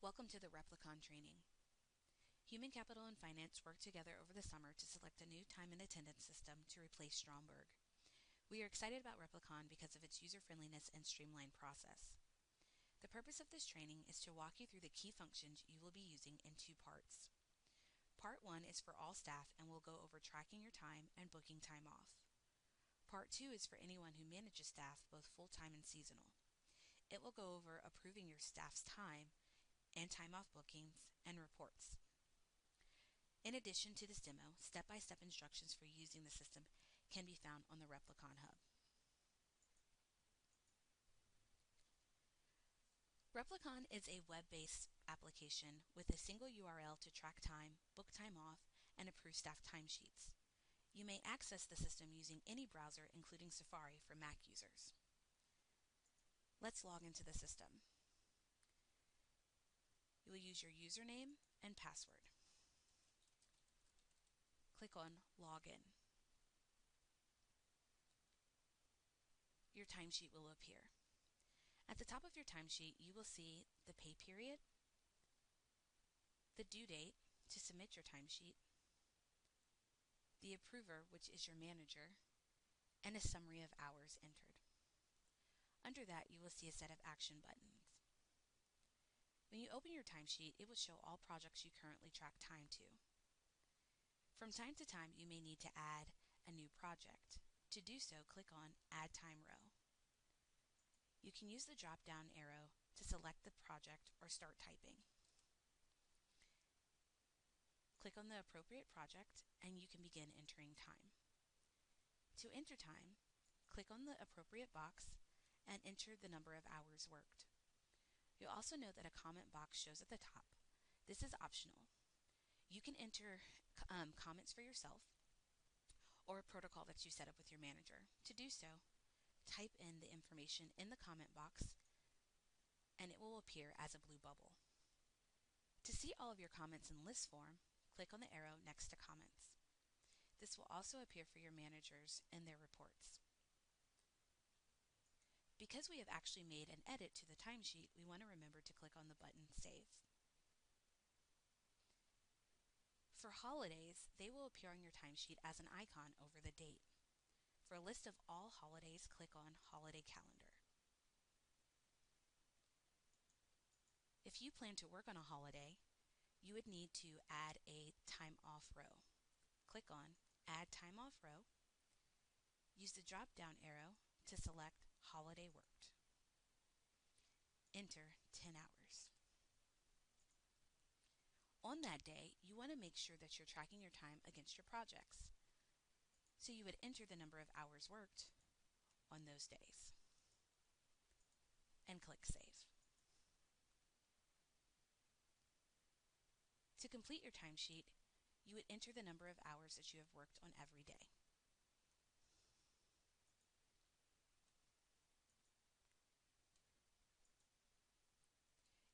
Welcome to the Replicon training. Human Capital and Finance worked together over the summer to select a new time and attendance system to replace Stromberg. We are excited about Replicon because of its user-friendliness and streamlined process. The purpose of this training is to walk you through the key functions you will be using in two parts. Part 1 is for all staff and will go over tracking your time and booking time off. Part 2 is for anyone who manages staff, both full-time and seasonal. It will go over approving your staff's time and time off bookings and reports. In addition to this demo, step-by-step instructions for using the system can be found on the Replicon Hub. Replicon is a web-based application with a single URL to track time, book time off, and approve staff timesheets. You may access the system using any browser, including Safari for Mac users. Let's log into the system. You will use your username and password. Click on Login. Your timesheet will appear. At the top of your timesheet, you will see the pay period, the due date to submit your timesheet, the approver, which is your manager, and a summary of hours entered. Under that, you will see a set of action buttons. When you open your timesheet, it will show all projects you currently track time to. From time to time, you may need to add a new project. To do so, click on Add Time Row. You can use the drop-down arrow to select the project or start typing. Click on the appropriate project and you can begin entering time. To enter time, click on the appropriate box and enter the number of hours worked. You'll also note that a comment box shows at the top. This is optional. You can enter comments for yourself or a protocol that you set up with your manager. To do so, type in the information in the comment box and it will appear as a blue bubble. To see all of your comments in list form, click on the arrow next to comments. This will also appear for your managers in their reports. Because we have actually made an edit to the timesheet, we want to remember to click on the button Save. For holidays, they will appear on your timesheet as an icon over the date. For a list of all holidays, click on Holiday Calendar. If you plan to work on a holiday, you would need to add a time off row. Click on Add Time Off Row. Use the drop-down arrow to select Holiday Worked. Enter 10 hours. On that day, you want to make sure that you're tracking your time against your projects. So you would enter the number of hours worked on those days and click Save. To complete your timesheet, you would enter the number of hours that you have worked on every day.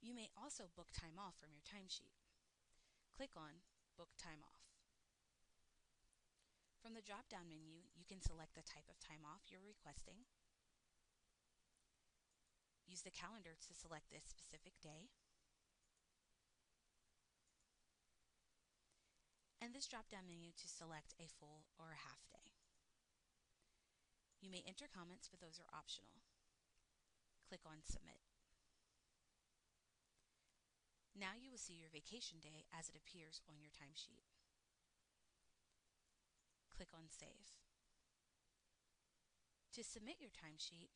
You may also book time off from your timesheet. Click on Book Time Off. From the drop-down menu, you can select the type of time off you're requesting. Use the calendar to select this specific day. And this drop-down menu to select a full or a half day. You may enter comments, but those are optional. Click on Submit. Now you will see your vacation day as it appears on your timesheet. Click on Save. To submit your timesheet,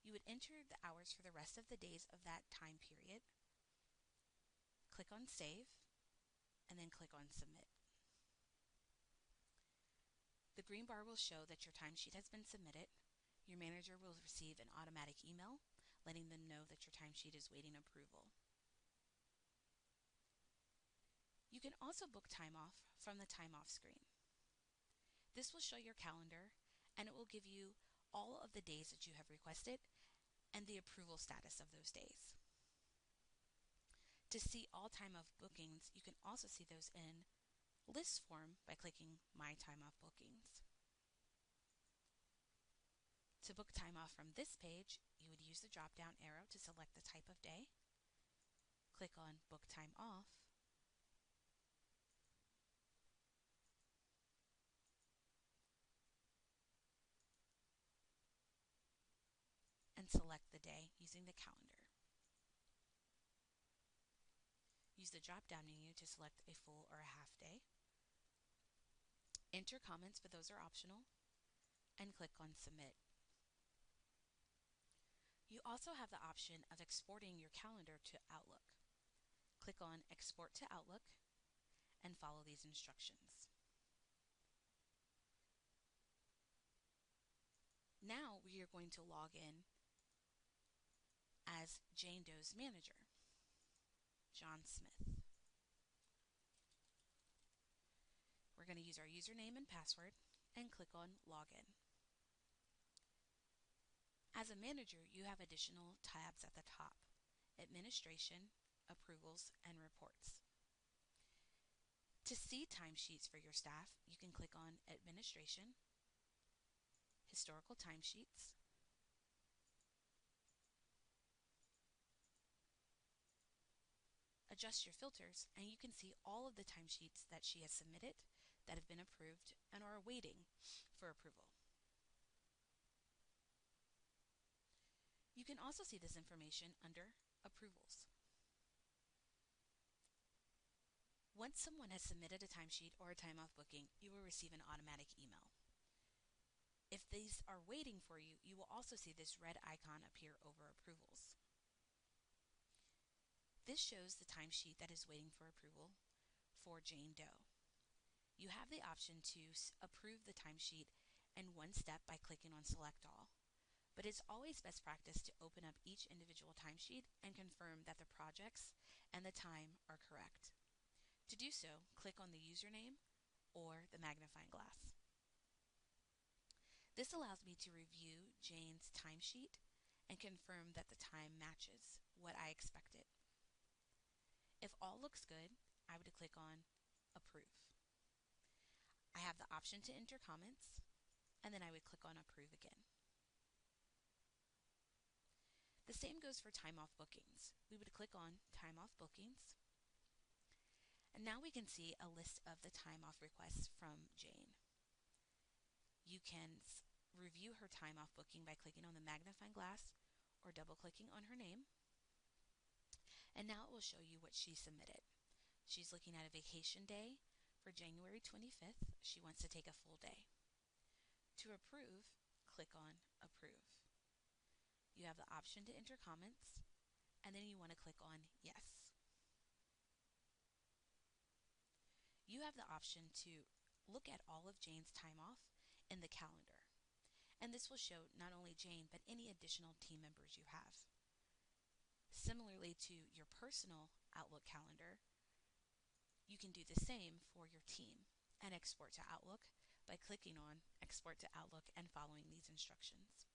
you would enter the hours for the rest of the days of that time period. Click on Save, and then click on Submit. The green bar will show that your timesheet has been submitted. Your manager will receive an automatic email letting them know that your timesheet is waiting approval. You can also book time off from the time off screen. This will show your calendar and it will give you all of the days that you have requested and the approval status of those days. To see all time off bookings, you can also see those in list form by clicking My Time Off Bookings. To book time off from this page, you would use the drop-down arrow to select the type of day. Click on on Book Time Off, and select the day using the calendar. Use the drop-down menu to select a full or a half day. Enter comments, but those are optional, and click on Submit. You also have the option of exporting your calendar to Outlook. Click on Export to Outlook and follow these instructions. Now we are going to log in as Jane Doe's manager, John Smith. We're going to use our username and password and click on Login. As a manager, you have additional tabs at the top: Administration, Approvals, and Reports. To see timesheets for your staff, you can click on Administration, Historical Timesheets, adjust your filters, and you can see all of the timesheets that she has submitted that have been approved and are waiting for approval. You can also see this information under Approvals. Once someone has submitted a timesheet or a time off booking, you will receive an automatic email. If these are waiting for you, you will also see this red icon appear over Approvals. This shows the timesheet that is waiting for approval for Jane Doe. You have the option to approve the timesheet in one step by clicking on Select All, but it's always best practice to open up each individual timesheet and confirm that the projects and the time are correct. To do so, click on the username or the magnifying glass. This allows me to review Jane's timesheet and confirm that the time matches what I expected. If all looks good, I would click on Approve. I have the option to enter comments, and then I would click on Approve again. The same goes for time off bookings. We would click on Time Off Bookings, and now we can see a list of the time off requests from Jane. You can review her time off booking by clicking on the magnifying glass or double-clicking on her name. And now it will show you what she submitted. She's looking at a vacation day for January 25th. She wants to take a full day. To approve, click on Approve. You have the option to enter comments, and then you want to click on Yes. You have the option to look at all of Jane's time off in the calendar, and this will show not only Jane, but any additional team members you have. Similarly to your personal Outlook calendar, you can do the same for your team and export to Outlook by clicking on Export to Outlook and following these instructions.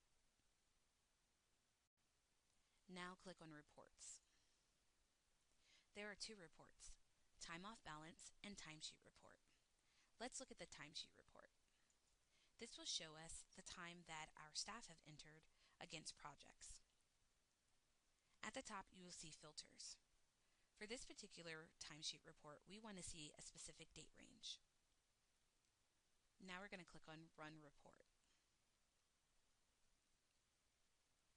Now click on Reports. There are two reports: Time Off Balance and Timesheet Report. Let's look at the Timesheet Report. This will show us the time that our staff have entered against projects. At the top, you will see filters. For this particular timesheet report, we want to see a specific date range. Now we're going to click on Run Report.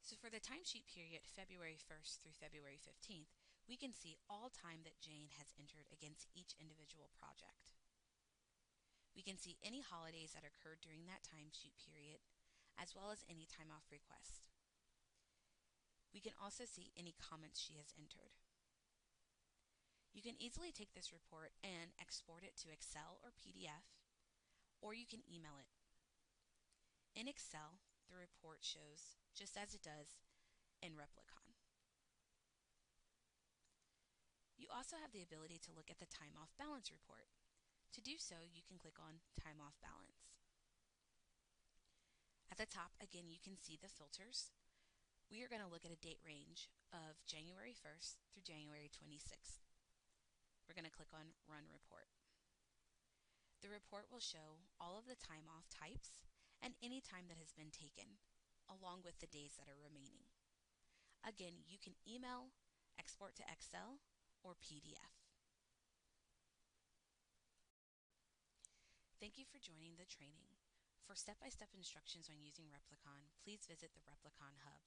So for the timesheet period February 1st through February 15th, we can see all time that Jane has entered against each individual project. We can see any holidays that occurred during that timesheet period, as well as any time off request. We can also see any comments she has entered. You can easily take this report and export it to Excel or PDF, or you can email it. In Excel, the report shows just as it does in Replicon. You also have the ability to look at the time off balance report. To do so, you can click on Time Off Balance. At the top, again, you can see the filters. We are going to look at a date range of January 1st through January 26th. We're going to click on Run Report. The report will show all of the time off types and any time that has been taken, along with the days that are remaining. Again, you can email, export to Excel, or PDF. Thank you for joining the training. For step-by-step instructions on using Replicon, please visit the Replicon Hub.